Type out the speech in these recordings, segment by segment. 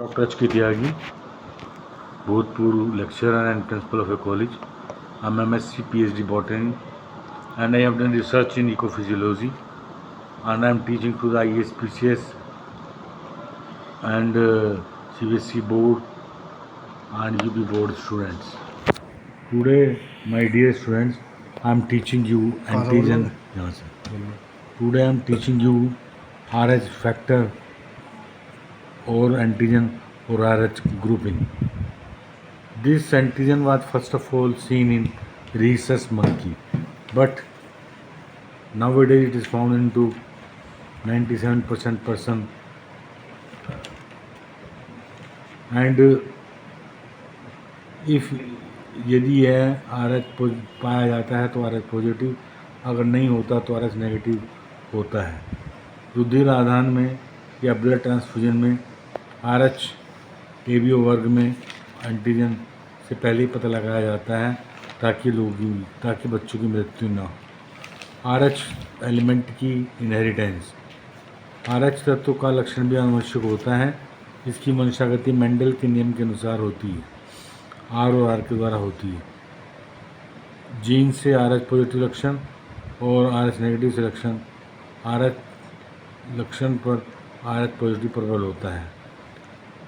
Dr. H.K. Tyagi, Bhutpuru lecturer and principal of a college. I'm MSc PhD botany and I have done research in ecophysiology and I'm teaching to the ISPCS and CBSE board and UP board students. Today, my dear students, I'm teaching you antigen. Today I'm teaching you RH factor or antigen or RH grouping. This antigen was first of all seen in rhesus monkey, but nowadays it is found into 97% person, and if यदि यह RH पाया जाता है तो RH positive, अगर नहीं होता तो RH नेगेटिव होता है। रुधिर आदान में या ब्लड ट्रांसफ्यूजन में RH ABO वर्ग में एंटीजन से पहले ही पता लगाया जाता है ताकि बच्चों की मृत्यु न हो। RH एलिमेंट की इनहेरिटेंस। RH तत्व का लक्षण भी आवश्यक होता है। इसकी वंशागति मेंडल के नियम के अनुसार होती है, R और R के द्वारा होती है। जीन से RH पॉजिटिव लक्षण और RH नेगेटिव से लक्षण, RH लक्षण पर RH पॉजिटिव प्रबल होता है।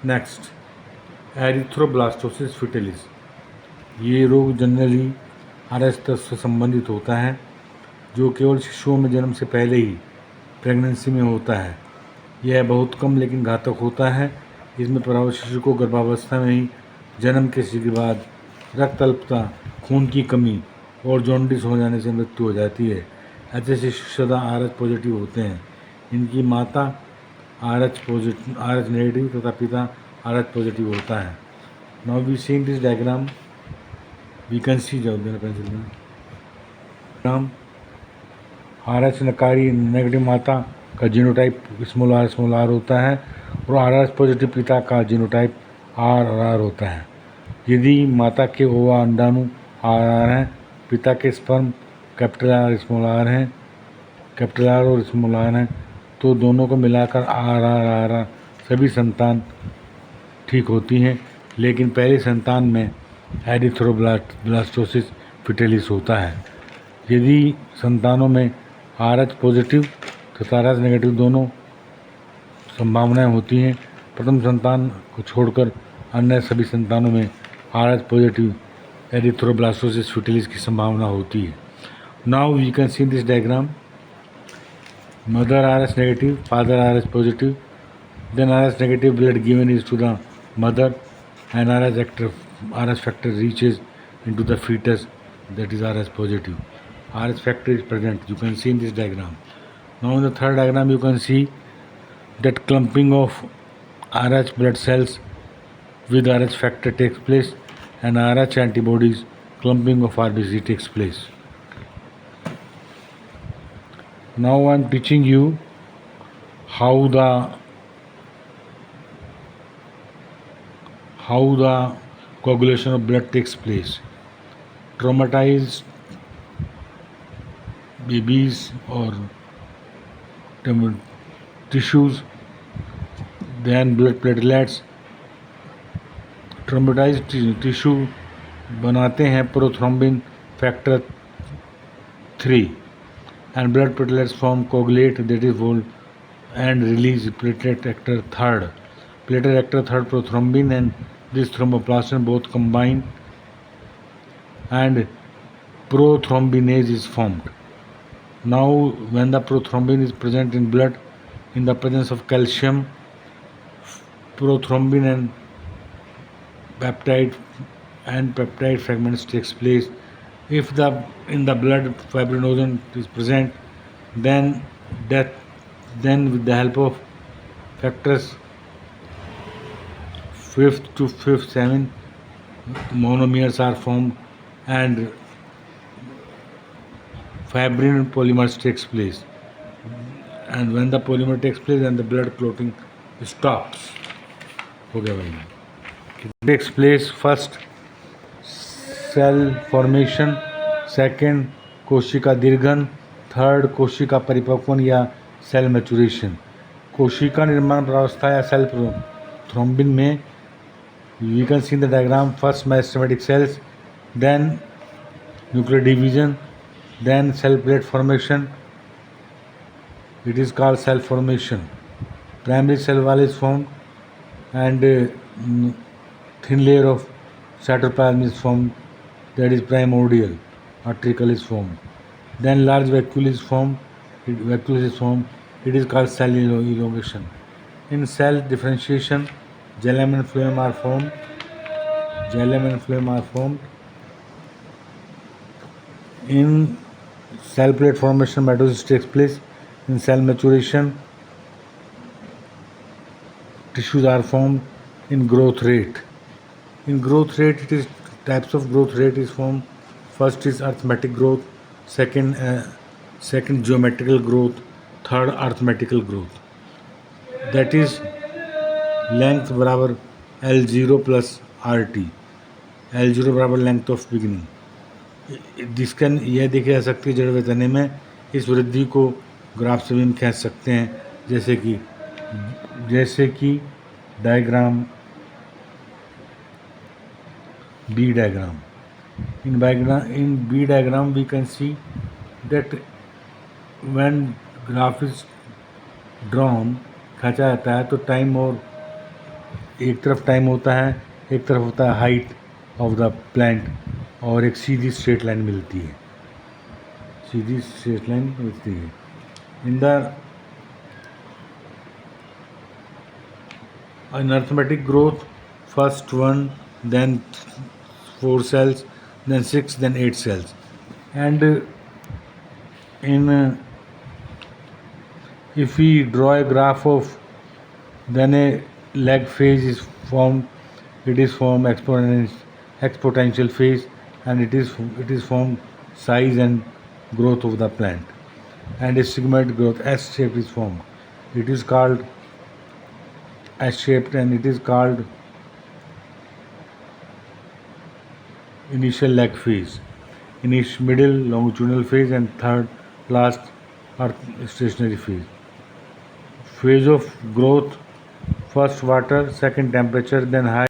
Next, erythroblastosis fetalis. ये रोग जनरली RH तत्व से संबंधित होता है जो केवल शिशुओं में जन्म से पहले ही प्रेगनेंसी में होता है। यह बहुत कम लेकिन घातक होता है। इसमें प्रभावित शिशु को गर्भावस्था में ही जन्म के शीघ्र बाद रक्त अल्पता, खून की कमी और जॉन्डिस हो जाने से मृत्यु हो जाती है। ऐसे शिशु सदा RH पॉजिटिव होते हैं। इनकी माता RH नेगेटिव तथा पिता RH पॉजिटिव होता है। Now we see in this diagram, we can see RH नकारी नेगेटिव माता का जीनोटाइप स्मॉल r होता है और RH पॉजिटिव पिता का जीनोटाइप R होता है। यदि माता के ओवा अंडाणु R हैं, पिता के sperm capital R small r हैं, कैपिटल R और स्मॉल r हैं, तो दोनों को मिलाकर R सभी संतान ठीक होती हैं, लेकिन पहली संतान में एरिथ्रोब्लास्टोसिस फिटेलिस होता है। यदि संतानों में RH पॉजिटिव तथा RH नेगेटिव दोनों संभावनाएं होती हैं, प्रथम संतान को छोड़कर अन्य सभी संतानों में RH पॉजिटिव एरिथ्रोब्लास्टोसिस फिटेलिस की संभावना होती है। Now we can see this diagram, mother RH negative, father RH positive, then RH negative blood given is to the mother and RH factor reaches into the fetus, that is RH positive. RH factor is present, you can see in this diagram. Now in the third diagram you can see that clumping of RH blood cells with RH factor takes place and RH antibodies clumping of RBC takes place. Now I am teaching you how the coagulation of blood takes place. Traumatized babies or tissues, then blood platelets. Traumatized tissue बनाते हैं prothrombin factor 3 and blood platelets form coagulate, that is whole, and release platelet factor 3rd. Platelet factor 3rd prothrombin and this thromboplastin both combine and prothrombinase is formed. Now when the prothrombin is present in blood, in the presence of calcium, prothrombin and peptide fragments takes place. If in the blood fibrinogen is present, then with the help of factors 5th to 5th 7 monomers are formed and fibrin polymers takes place, and when the polymer takes place then the blood clotting stops. Okay, it takes place first cell formation, second कोशिका दीर्घन, third कोशिका परिपक्वन या cell maturation. कोशिका निर्माण प्रावस्था या cell thrombin में we can see in the diagram first meristematic cells, then nuclear division, then cell plate formation. It is called cell formation. Primary cell wall is formed and thin layer of cytoplasm is formed, that is primordial. Article is formed. Then large vacuole is formed. It is called cell elongation. In cell differentiation, xylem and phloem are formed. In cell plate formation, mitosis takes place. In cell maturation, tissues are formed. In growth rate, it is types of growth rate is formed. First is arithmetic growth, second geometrical growth, third arithmetical growth. That is length बराबर L0 plus RT. L0 बराबर length of beginning. जिसका यह देखी जा सकती है जड़ वेतने में. इस वृद्धि को ग्राफ से भी हम खींच सकते हैं, जैसे कि diagram B diagram. In B diagram we can see that when graph is drawn, खींचा जाता है तो टाइम, और एक तरफ टाइम होता है, एक तरफ होता है हाइट ऑफ द प्लांट, और एक सीधी स्ट्रेट लाइन मिलती है. In arithmetic growth, first 1, then 4 cells, then 6, then 8 cells. And if we draw a graph of, then a lag phase is formed. It is formed exponential phase, and it is formed size and growth of the plant, and a sigmoid growth S shape is formed. It is called S-shaped, and it is called initial lag phase, middle longitudinal phase, and third last stationary phase. Phase of growth: first water, second temperature, then high